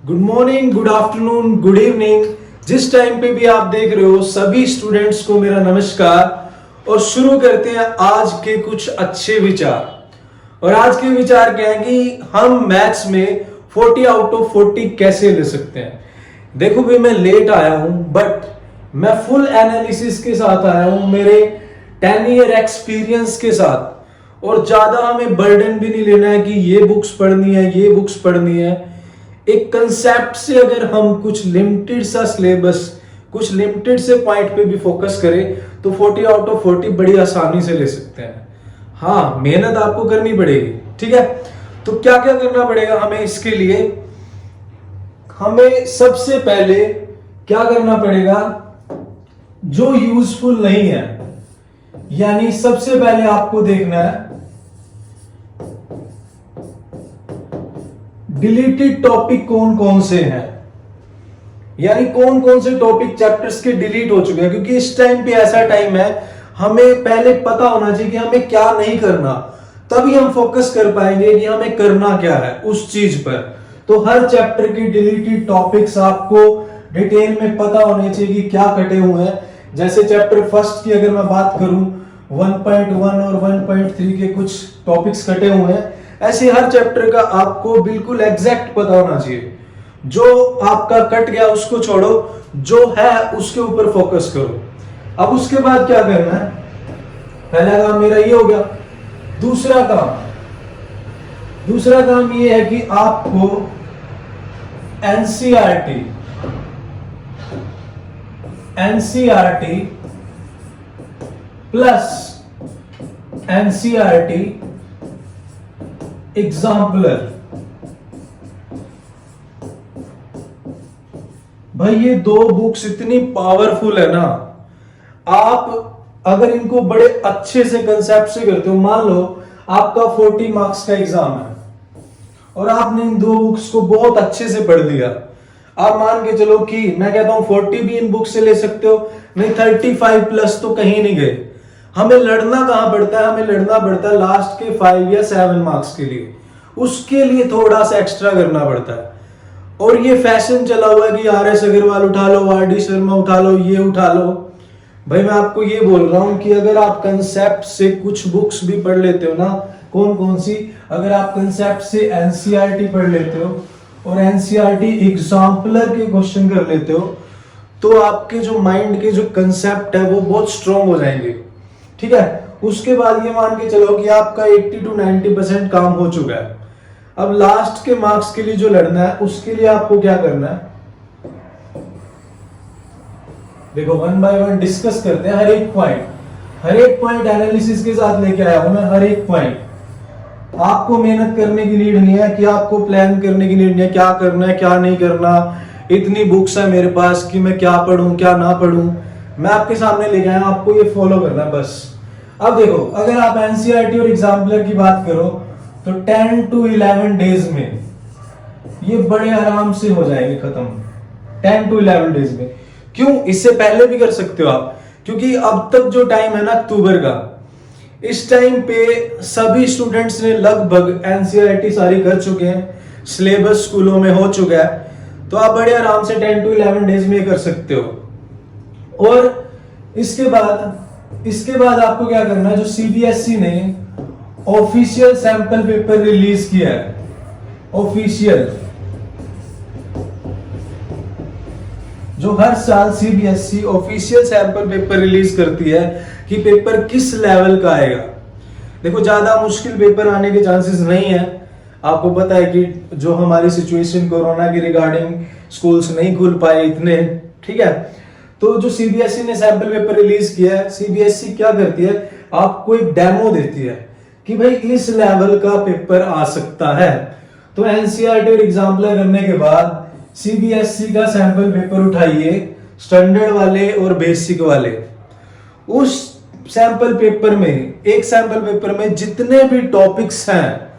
Good morning, good afternoon, good evening. जिस time पे भी आप देख रहे हो सभी स्टूडेंट्स को मेरा नमस्कार। और शुरू करते हैं आज के कुछ अच्छे विचार। और आज के विचार क्या है कि हम मैथ्स में 40 आउट ऑफ 40 कैसे ले सकते हैं। देखो भाई, मैं लेट आया हूं बट मैं फुल एनालिसिस के साथ आया हूं, मेरे 10 ईयर एक्सपीरियंस के साथ। और ज्यादा हमें बर्डन भी नहीं लेना है कि ये बुक्स पढ़नी है, ये बुक्स पढ़नी है। एक कंसेप्ट से अगर हम कुछ लिमिटेड सा सिलेबस, कुछ लिमिटेड से पॉइंट पे भी फोकस करें तो 40 आउट ऑफ 40 बड़ी आसानी से ले सकते हैं। हाँ, मेहनत आपको करनी पड़ेगी, ठीक है। तो क्या क्या करना पड़ेगा हमें इसके लिए? हमें सबसे पहले क्या करना पड़ेगा, जो यूजफुल नहीं है, यानी सबसे पहले आपको देखना है डिलीटेड टॉपिक कौन कौन से हैं, यानी कौन कौन से टॉपिक चैप्टर्स के डिलीट हो चुके हैं। क्योंकि इस टाइम पे ऐसा टाइम है, हमें पहले पता होना चाहिए कि हमें क्या नहीं करना, तभी हम फोकस कर पाएंगे कि हमें करना क्या है उस चीज पर। तो हर चैप्टर की डिलीटेड टॉपिक्स आपको डिटेल में पता होने चाहिए कि क्या कटे हुए हैं। जैसे चैप्टर फर्स्ट की अगर मैं बात करूं, 1.1 और 1.3 के कुछ टॉपिक्स कटे हुए हैं। ऐसे हर चैप्टर का आपको बिल्कुल एग्जैक्ट पता होना चाहिए। जो आपका कट गया उसको छोड़ो, जो है उसके ऊपर फोकस करो। अब उसके बाद क्या करना है, पहला काम मेरा ये हो गया। दूसरा काम ये है कि आपको एनसीईआरटी प्लस एनसीईआरटी एग्जाम्पलर, भाई ये दो बुक्स इतनी पावरफुल है ना। आप अगर इनको बड़े अच्छे से कंसेप्ट से करते हो, मान लो आपका 40 मार्क्स का एग्जाम है और आपने इन दो बुक्स को बहुत अच्छे से पढ़ लिया। आप मान के चलो कि मैं कहता हूं 40 भी इन बुक से ले सकते हो, नहीं 35 प्लस तो कहीं नहीं गए। हमें लड़ना कहां पड़ता है, हमें लड़ना पड़ता है लास्ट के 5 या 7 मार्क्स के लिए। उसके लिए थोड़ा सा एक्स्ट्रा करना पड़ता है। और ये फैशन चला हुआ है कि RS अग्रवाल उठा लो, RD शर्मा उठा लो, ये उठा लो। भाई मैं आपको ये बोल रहा हूं कि अगर आप कंसेप्ट से कुछ बुक्स भी पढ़ लेते हो ना, कौन कौन सी, अगर आप कंसेप्ट से एनसीईआरटी पढ़ लेते हो और एनसीईआरटी एग्जाम्पलर के क्वेश्चन कर लेते हो, तो आपके जो माइंड के जो कंसेप्ट है वो बहुत स्ट्रॉन्ग हो जाएंगे, ठीक है। उसके बाद ये मान के चलो कि आपका 80 to 90% काम हो चुका है। अब लास्ट के मार्क्स के लिए जो लड़ना है, उसके लिए आपको क्या करना है, देखो 1 by 1 डिस्कस करते हैं। हर एक पॉइंट एनालिसिस के साथ लेके आया हूं मैं। हर एक पॉइंट आपको मेहनत करने की नीड नहीं है, कि आपको प्लान करने की नीड नहीं है क्या करना है क्या नहीं करना। इतनी बुक्स है मेरे पास कि मैं क्या पढ़ूं क्या ना पढ़ूं। मैं आपके सामने लेके आया, आपको ये फॉलो करना है बस। अब देखो, अगर आप एनसीईआरटी और एग्जाम्पलर की बात करो तो 10 to 11 डेज में ये बड़े आराम से हो जाएंगे खत्म। 10 to 11 डेज में। क्यों? इससे पहले भी कर सकते हो आप, क्योंकि अब तक जो टाइम है ना अक्टूबर का, इस टाइम पे सभी स्टूडेंट्स ने लगभग एनसीईआरटी सारी कर चुके हैं, सिलेबस स्कूलों में हो चुका है। तो आप बड़े आराम से 10 to 11 डेज में कर सकते हो। और इसके बाद आपको क्या करना है, जो सीबीएसई ने ऑफिशियल सैंपल पेपर रिलीज किया है, ऑफिशियल, जो हर साल CBSE official sample paper release करती है कि पेपर किस लेवल का आएगा। देखो, ज्यादा मुश्किल पेपर आने के चांसेस नहीं है। आपको पता है कि जो हमारी सिचुएशन कोरोना के रिगार्डिंग स्कूल्स नहीं खुल पाए इतने, ठीक है। तो जो सीबीएसई ने सैंपल पेपर रिलीज किया है, सीबीएसई क्या करती है, आपको एक डेमो देती है कि भाई इस लेवल का पेपर आ सकता है। तो एनसीईआरटी और एग्जाम्पलर करने के बाद सीबीएसई का सैंपल पेपर उठाइए, स्टैंडर्ड वाले और बेसिक वाले। उस सैंपल पेपर में, एक सैंपल पेपर में जितने भी टॉपिक्स हैं,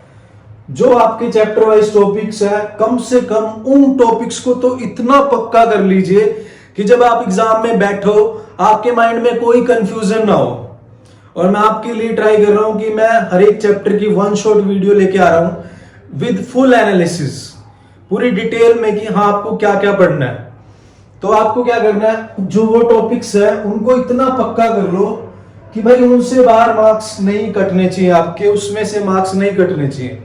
जो आपके चैप्टर वाइज टॉपिक्स हैं, कम से कम उन टॉपिक्स को तो इतना पक्का कर लीजिए कि जब आप एग्जाम में बैठो आपके माइंड में कोई कंफ्यूजन ना हो। और मैं आपके लिए ट्राई कर रहा हूं कि मैं हर एक चैप्टर की 1 शॉट वीडियो लेके आ रहा हूं विद फुल एनालिसिस। पूरी डिटेल में कि हाँ आपको क्या क्या पढ़ना है। तो आपको क्या करना है, जो वो टॉपिक्स है उनको इतना पक्का कर लो कि भाई उनसे बाहर मार्क्स नहीं कटने चाहिए, आपके उसमें से मार्क्स नहीं कटने चाहिए।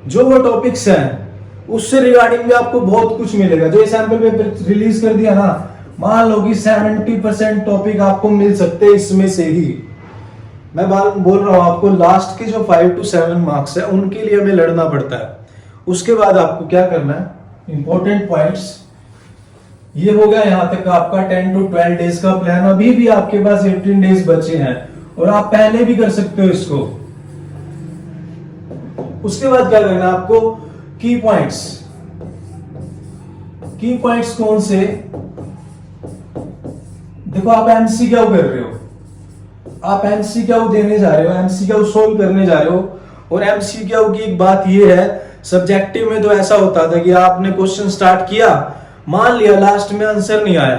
जो वो टॉपिक्स हैं उससे रिगार्डिंग भी आपको बहुत कुछ मिलेगा। जो सैंपल पेपर रिलीज कर दिया ना, मान लो कि 70% टॉपिक आपको मिल सकते हैं इसमें से ही। मैं बोल रहा हूं आपको लास्ट के जो 5 to 7 मार्क्स है उनके लिए हमें लड़ना पड़ता है। उसके बाद आपको क्या करना है, इंपॉर्टेंट पॉइंट्स ये हो गया। यहां तक आपका 10 to 12 डेज का प्लान। अभी भी आपके पास 18 डेज बचे हैं और आप पहले भी कर सकते हो इसको। उसके बाद क्या करना है आपको, की पॉइंट्स। की पॉइंट्स कौन से, देखो आप एमसीक्यू कर रहे हो, आप एमसीक्यू देने जा रहे हो, एमसीक्यू सोल्व करने जा रहे हो। और एमसीक्यू की एक बात ये है, सब्जेक्टिव में तो ऐसा होता था कि आपने क्वेश्चन स्टार्ट किया, मान लिया लास्ट में आंसर नहीं आया,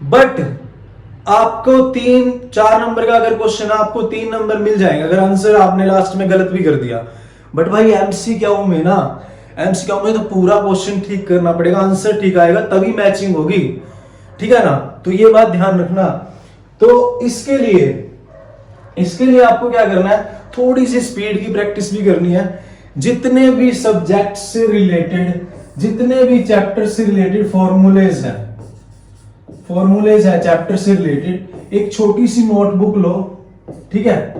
बट आपको 3-4 नंबर का अगर क्वेश्चन है आपको 3 नंबर मिल जाएंगे अगर आंसर आपने लास्ट में गलत भी कर दिया। बट भाई एमसीक्यू में ना, एमसीक्यू में तो पूरा क्वेश्चन ठीक करना पड़ेगा, आंसर ठीक आएगा तभी मैचिंग होगी, ठीक है ना। तो ये बात ध्यान रखना। तो इसके लिए आपको क्या करना है, थोड़ी सी स्पीड की प्रैक्टिस भी करनी है। जितने भी सब्जेक्ट से रिलेटेड, जितने भी चैप्टर से रिलेटेड फॉर्मूलेज है चैप्टर से रिलेटेड, एक छोटी सी नोटबुक लो, ठीक है।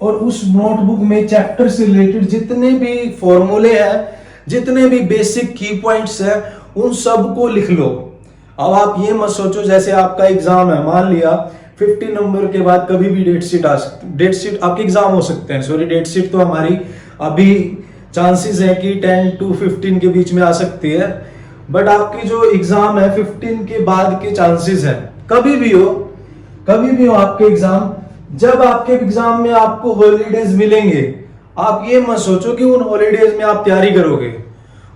और उस नोटबुक में चैप्टर से रिलेटेड जितने भी फॉर्मूले हैं, जितने भी बेसिक की पॉइंट्स हैं, उन सब को लिख लो। अब आप ये मत सोचो जैसे आपका एग्जाम है, मान लिया 50 नंबर के बाद कभी भी डेट शीट आ सकती, डेट शीट आपके एग्जाम हो सकते हैं, सॉरी डेट शीट तो हमारी अभी चांसेस है कि 10 to 15 के बीच में आ सकती है, बट आपकी जो एग्जाम है 15 के बाद के चांसेस है, कभी भी हो आपके एग्जाम। जब आपके एग्जाम में आपको हॉलीडेज मिलेंगे, आप ये मत सोचो कि उन हॉलीडेज में आप तैयारी करोगे,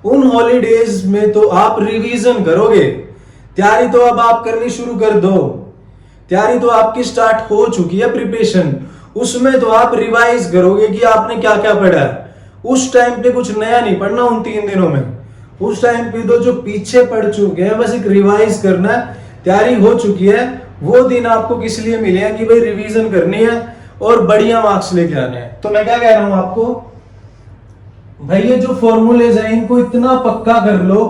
उन हॉलीडेज में तो आप रिवीजन करोगे। तैयारी तो अब आप करनी शुरू कर दो, तैयारी तो आपकी स्टार्ट हो चुकी है, प्रिपरेशन, उसमें तो आप रिवाइज करोगे कि आपने क्या क्या पढ़ा है। उस टाइम पे कुछ नया नहीं पढ़ना उन 3 दिनों में, उस टाइम पे तो जो पीछे पढ़ चुके हैं बस एक रिवाइज करना है, तैयारी हो चुकी है। वो दिन आपको किस लिए मिले हैं कि भाई रिवीजन करनी है और बढ़िया मार्क्स लेके आने हैं। तो मैं क्या कह रहा हूं आपको, भाई ये जो फॉर्मूलेज हैं इनको इतना पक्का कर लो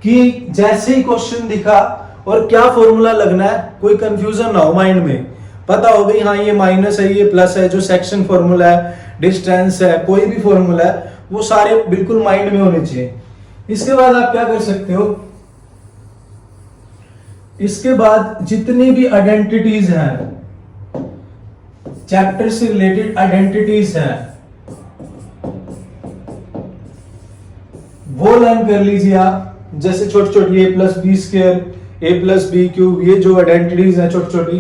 कि जैसे ही क्वेश्चन दिखा और क्या फॉर्मूला लगना है कोई कंफ्यूजन ना हो माइंड में, पता हो गई हाँ ये माइनस है ये प्लस है, जो सेक्शन फॉर्मूला है, डिस्टेंस है, कोई भी फॉर्मूला है, वो सारे बिल्कुल माइंड में होने चाहिए। इसके बाद आप क्या कर सकते हो, इसके बाद जितनी भी आइडेंटिटीज हैं, चैप्टर से रिलेटेड आइडेंटिटीज हैं, वो लर्न कर लीजिए आप। जैसे छोटी छोटी a+b², a+b³, ये जो आइडेंटिटीज हैं छोटी छोटी,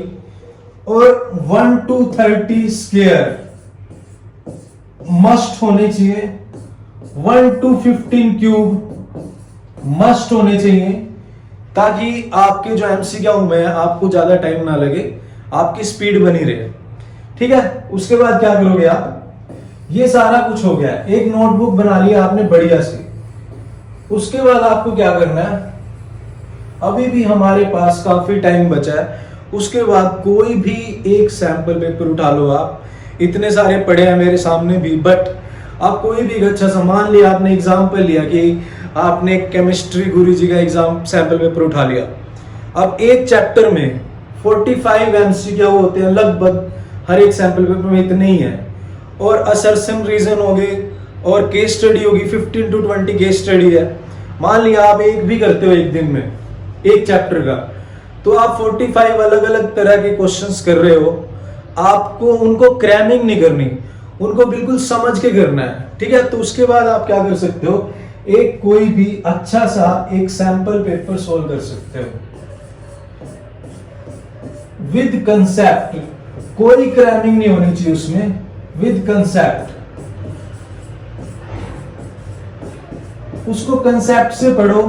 और 1 to 30² मस्ट होने चाहिए, 1 to 15³ मस्ट होने चाहिए, ताकि आपके जो एमसीक्यू में है आपको ज्यादा टाइम ना लगे, आपकी स्पीड बनी रहे, ठीक है। उसके बाद क्या करोगे आप, ये सारा कुछ हो गया, एक नोटबुक बना लिया आपने बढ़िया से। उसके बाद आपको क्या करना है, अभी भी हमारे पास काफी टाइम बचा है, उसके बाद कोई भी एक सैंपल पेपर उठा लो आप, इतने सारे पड़े हैं मेरे सामने भी, बट आप कोई भी अच्छा सा, मान लिया आपने एग्जाम्पल लिया कि आपने केमिस्ट्री गुरुजी का एग्जाम सैंपल पेपर उठा लिया। अब एक चैप्टर में 45 एमसीक्यू होते हैं लगभग, हर एक सैंपल पेपर में इतने ही है, और असर्शन रीजन हो गए और केस स्टडी होगी, 15 to 20 केस स्टडी है। मान लिया आप एक भी करते हो एक दिन में एक चैप्टर का, तो आप 45 अलग अलग तरह के क्वेश्चंस कर रहे हो। आपको उनको क्रैमिंग नहीं करनी, उनको बिल्कुल समझ के करना है, ठीक है। तो उसके बाद आप क्या कर सकते हो, एक कोई भी अच्छा सा एक सैंपल पेपर सोल्व कर सकते हो विद कंसेप्ट, कोई क्रैमिंग नहीं होनी चाहिए उसमें, विद कंसेप्ट। उसको कंसेप्ट से पढ़ो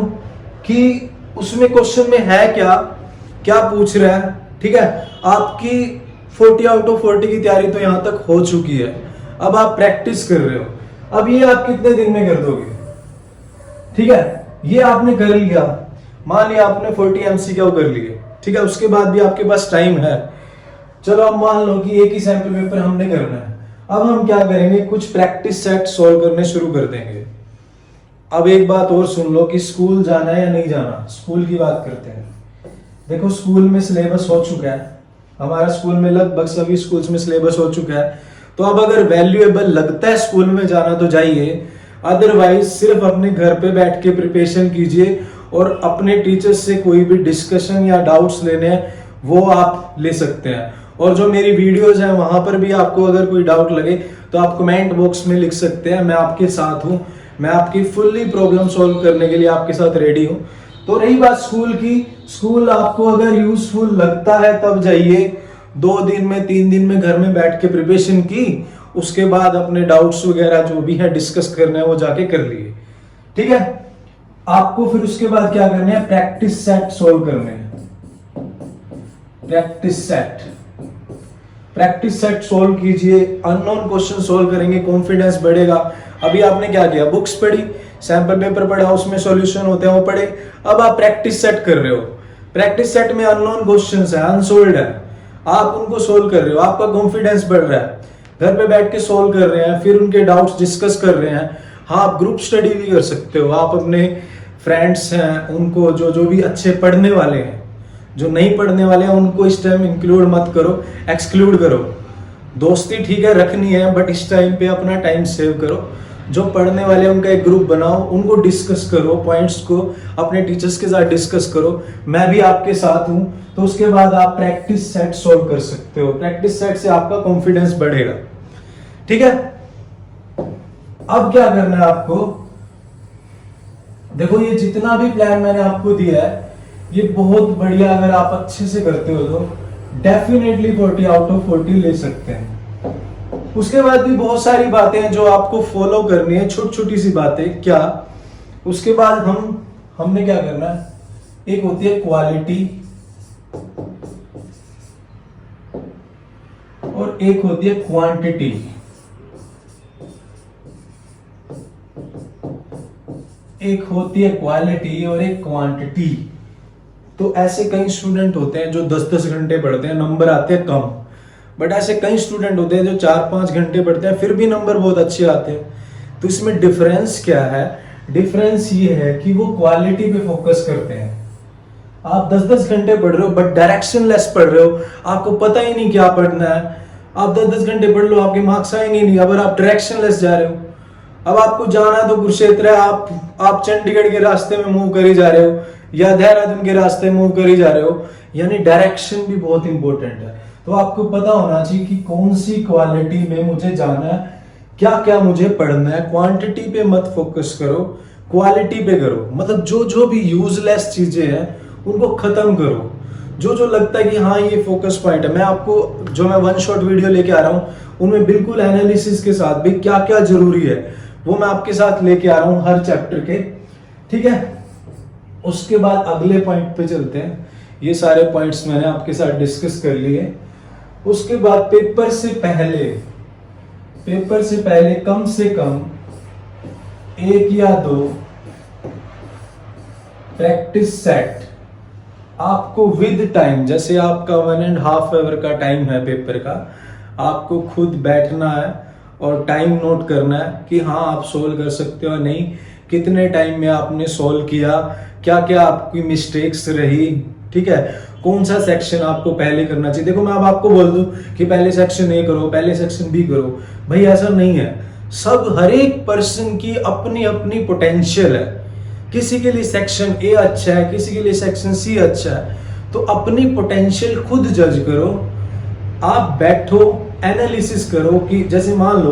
कि उसमें क्वेश्चन में है क्या, क्या पूछ रहा है, ठीक है। आपकी 40 out of 40 की तैयारी तो यहां तक हो चुकी है, अब आप प्रैक्टिस कर रहे हो। अब ये आप कितने दिन में कर दोगे, ठीक है, ये आपने कर लिया, मान लिया आपने 40 MCQ कर लिए, ठीक है। उसके बाद भी आपके पास टाइम है, चलो अब मान लो कि एक ही सैंपल पेपर हमने करना है। अब हम क्या करेंगे, कुछ प्रैक्टिस सेट सॉल्व करने शुरू कर देंगे। अब एक बात और सुन लो कि स्कूल जाना है या नहीं जाना, स्कूल की बात करते हैं। देखो स्कूल में सिलेबस हो चुका है, हमारा स्कूल में लगभग सभी स्कूल्स में सिलेबस हो चुका है। तो अब अगर वैल्यूएबल लगता है स्कूल में जाना तो जाइए, अदरवाइज सिर्फ अपने घर पे बैठ के प्रिपरेशन कीजिए और अपने टीचर्स से कोई भी डिस्कशन या डाउट्स लेने हैं वो आप ले सकते हैं। और जो मेरी वीडियोस हैं वहां पर भी आपको अगर कोई डाउट लगे तो आप कमेंट बॉक्स में लिख सकते हैं, मैं आपके साथ हूं, मैं आपकी फुल्ली प्रॉब्लम सॉल्व करने के लिए आपके साथ रेडी हूं। तो रही बात स्कूल की, स्कूल आपको अगर यूजफुल लगता है तब जाइए, 2 दिन में 3 दिन में घर में बैठ के प्रिपरेशन की, उसके बाद अपने डाउट्स वगैरह जो भी है डिस्कस करने हैं वो जाके कर लिए, ठीक है। आपको फिर उसके बाद क्या करना है, प्रैक्टिस सेट सोल्व करने हैं। प्रैक्टिस सेट सोल्व कीजिए, अननोन क्वेश्चन सोल्व करेंगे, कॉन्फिडेंस बढ़ेगा। अभी आपने क्या किया, बुक्स पढ़ी, सैंपल पेपर पढ़ा, उसमें सॉल्यूशन होते हैं वो पढ़े। अब आप प्रैक्टिस सेट कर रहे हो, प्रैक्टिस सेट में अननोन क्वेश्चंस है, अनसोल्व्ड है, आप उनको सोल्व कर रहे हो, आपका कॉन्फिडेंस बढ़ रहा है, घर पे बैठ के सोल्व कर रहे हैं, फिर उनके डाउट्स डिस्कस कर रहे हैं। हाँ, आप ग्रुप स्टडी भी कर सकते हो, आप अपने फ्रेंड्स हैं उनको जो भी अच्छे पढ़ने वाले हैं, जो नहीं पढ़ने वाले हैं उनको इस टाइम इंक्लूड मत करो, एक्सक्लूड करो। दोस्ती ठीक है रखनी है, बट इस टाइम पे अपना टाइम सेव करो। जो पढ़ने वाले हैं उनका एक ग्रुप बनाओ, उनको डिस्कस करो, पॉइंट्स को अपने टीचर्स के साथ डिस्कस करो, मैं भी आपके साथ हूं। तो उसके बाद आप प्रैक्टिस सेट सॉल्व कर सकते हो, प्रैक्टिस सेट से आपका कॉन्फिडेंस बढ़ेगा, ठीक है। अब क्या करना है आपको, देखो ये जितना भी प्लान मैंने आपको दिया है ये बहुत बढ़िया, अगर आप अच्छे से करते हो तो डेफिनेटली 40 आउट ऑफ 40 ले सकते हैं। उसके बाद भी बहुत सारी बातें हैं जो आपको फॉलो करनी है, छोटी छोटी सी बातें। क्या, उसके बाद हमने क्या करना है, एक होती है क्वालिटी और एक होती है क्वांटिटी। एक होती है क्वालिटी और एक क्वांटिटी। तो ऐसे कई स्टूडेंट होते हैं जो 10-10 घंटे पढ़ते हैं, नंबर आते हैं कम, बट ऐसे कई स्टूडेंट होते हैं जो 4-5 घंटे पढ़ते हैं फिर भी नंबर बहुत अच्छे आते हैं। तो इसमें डिफरेंस क्या है, डिफरेंस ये है कि वो क्वालिटी पे फोकस करते हैं। आप 10-10 घंटे पढ़ रहे हो बट डायरेक्शन लेस पढ़ रहे हो, आपको पता ही नहीं क्या पढ़ना है। आप 10-10 घंटे पढ़ लो, आपके मार्क्स आएंगे नहीं अगर आप डायरेक्शन लेस जा रहे हो। अब आपको जाना तो कुरुक्षेत्र है, आप चंडीगढ़ के रास्ते में मूव कर ही जा रहे हो या देहरादून के रास्ते मूव कर ही जा रहे हो, यानी डायरेक्शन भी बहुत इंपॉर्टेंट है। तो आपको पता होना चाहिए कि कौन सी क्वालिटी में मुझे जाना है, क्या क्या मुझे पढ़ना है। क्वांटिटी पे मत फोकस करो, क्वालिटी पे करो। मतलब जो भी यूजलेस चीजें हैं उनको खत्म करो, जो लगता है कि हाँ ये फोकस पॉइंट है। मैं आपको जो मैं 1 शॉट वीडियो लेके आ रहा हूँ उनमें बिल्कुल एनालिसिस के साथ भी क्या क्या जरूरी है वो मैं आपके साथ लेके आ रहा हूँ हर चैप्टर के, ठीक है। उसके बाद अगले पॉइंट पे चलते हैं। ये सारे पॉइंट्स मैंने आपके साथ डिस्कस कर लिए। उसके बाद पेपर से पहले कम से कम 1 या 2 प्रैक्टिस सेट आपको विद टाइम, जैसे आपका 1.5 आवर का टाइम है पेपर का, आपको खुद बैठना है और टाइम नोट करना है कि हाँ आप सोल्व कर सकते हो नहीं, कितने टाइम में आपने सोल्व किया, क्या क्या आपकी मिस्टेक्स रही, ठीक है। कौन सा सेक्शन आपको पहले करना चाहिए। देखो मैं अब आपको बोल दूं कि पहले सेक्शन ए करो, पहले सेक्शन बी करो, भाई ऐसा नहीं है। सब हर एक पर्सन की अपनी अपनी पोटेंशियल है। किसी के लिए सेक्शन ए अच्छा है, किसी के लिए सेक्शन सी अच्छा है। तो अपनी पोटेंशियल खुद जज करो, आप बैठो एनालिसिस करो कि जैसे मान लो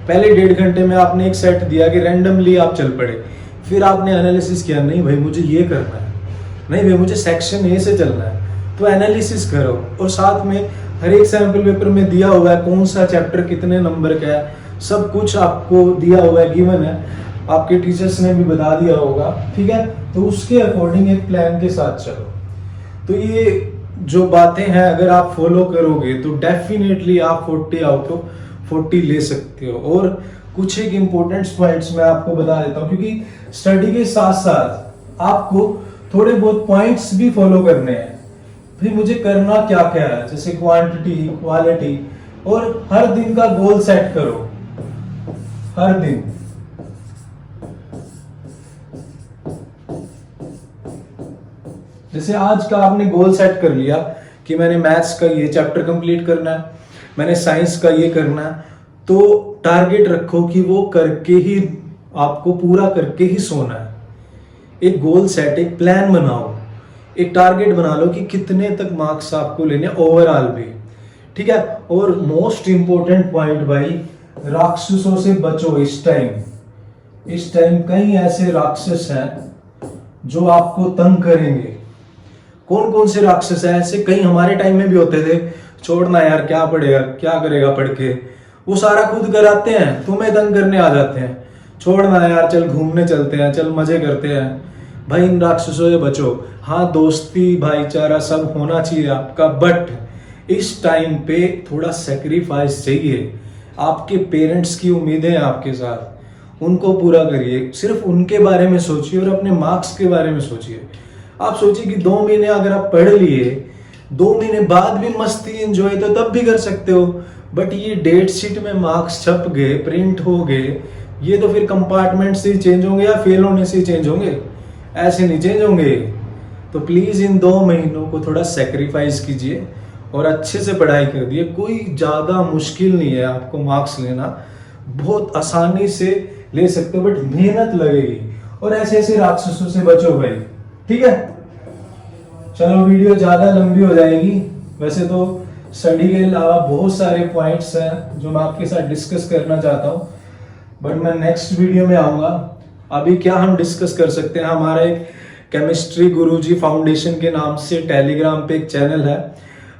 पहले 1.5 घंटे में आपने एक सेट दिया कि रैंडमली आप चल पड़े, फिर आपने एनालिसिस किया नहीं भाई मुझे ये करना है, नहीं भाई मुझे सेक्शन ए से चलना है। तो एनालिसिस करो और साथ में हर एक सैंपल पेपर में दिया हुआ है कौन सा चैप्टर कितने नंबर का है, सब कुछ आपको दिया हुआ है, गिवन है, आपके टीचर्स ने भी बता दिया होगा, ठीक है। तो उसके अकॉर्डिंग एक प्लान के साथ चलो। तो ये जो बातें हैं अगर आप फॉलो करोगे तो डेफिनेटली आप 40 आउट ऑफ 40 ले सकते हो। और कुछ एक इम्पोर्टेंट पॉइंट्स मैं आपको बता देता हूँ, क्योंकि स्टडी के साथ साथ आपको थोड़े बहुत पॉइंट्स भी फॉलो करने हैं। फिर मुझे करना क्या क्या है, जैसे क्वांटिटी, क्वालिटी, और हर दिन का गोल सेट करो। हर दिन जैसे आज का आपने गोल सेट कर लिया कि मैंने मैथ्स का ये चैप्टर कंप्लीट करना है, मैंने साइंस का ये करना है, तो टारगेट रखो कि वो करके ही, आपको पूरा करके ही सोना है। एक गोल सेट, एक प्लान बनाओ, एक टारगेट बना लो कि कितने तक मार्क्स आपको लेने ओवरऑल भी, ठीक है। और मोस्ट इंपॉर्टेंट पॉइंट भाई, राक्षसों से बचो इस टाइम। इस टाइम कई ऐसे राक्षस हैं जो आपको तंग करेंगे। कौन कौन से राक्षस हैं ऐसे? कई हमारे टाइम में भी होते थे, छोड़ना यार क्या पढ़ेगा, क्या करेगा पढ़ के, वो सारा खुद कराते हैं, तुम्हें तंग करने आ जाते हैं। छोड़ना यार, चल घूमने चलते हैं, चल मजे करते हैं। भाई इन राक्षसों से बचो। हाँ, दोस्ती भाईचारा सब होना चाहिए आपका, बट इस टाइम पे थोड़ा सेक्रीफाइस चाहिए। आपके पेरेंट्स की उम्मीदें हैं आपके साथ, उनको पूरा करिए। सिर्फ उनके बारे में सोचिए और अपने मार्क्स के बारे में सोचिए। आप सोचिए कि 2 महीने अगर आप पढ़ लिए, 2 महीने बाद भी मस्ती एंजॉय तो तब भी कर सकते हो, बट ये डेट शीट में मार्क्स छप गए, प्रिंट हो गए, ये तो फिर कंपार्टमेंट से ही चेंज होंगे या फेल होने से ही चेंज होंगे, ऐसे नहीं चेंज होंगे। तो प्लीज इन 2 महीनों को थोड़ा सेक्रीफाइस कीजिए और अच्छे से पढ़ाई कर दिए। कोई ज्यादा मुश्किल नहीं है आपको मार्क्स लेना, बहुत आसानी से ले सकते हो, बट मेहनत लगेगी। और ऐसे ऐसे राक्षसों से बचो भाई, ठीक है। चलो वीडियो ज्यादा लंबी हो जाएगी। वैसे तो स्टडी के अलावा बहुत सारे पॉइंट्स हैं जो मैं आपके साथ डिस्कस करना चाहता हूँ, बट मैं नेक्स्ट वीडियो में आऊंगा। अभी क्या हम डिस्कस कर सकते हैं, हमारा एक केमिस्ट्री गुरुजी फाउंडेशन के नाम से टेलीग्राम पे एक चैनल है,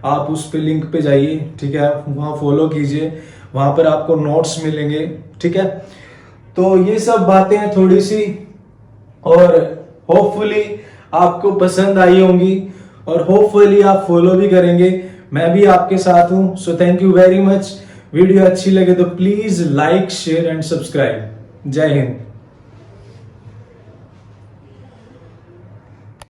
आप उस पे लिंक पे जाइए, ठीक है, वहाँ फॉलो कीजिए, वहाँ पर आपको नोट्स मिलेंगे, ठीक है। तो ये सब बातें हैं थोड़ी सी, और होपफुली आपको पसंद आई होंगी, और होपफुली आप फॉलो भी करेंगे। मैं भी आपके साथ हूं। So thank you very much. Video अच्छी लगे तो please like, share and subscribe. जय हिंद।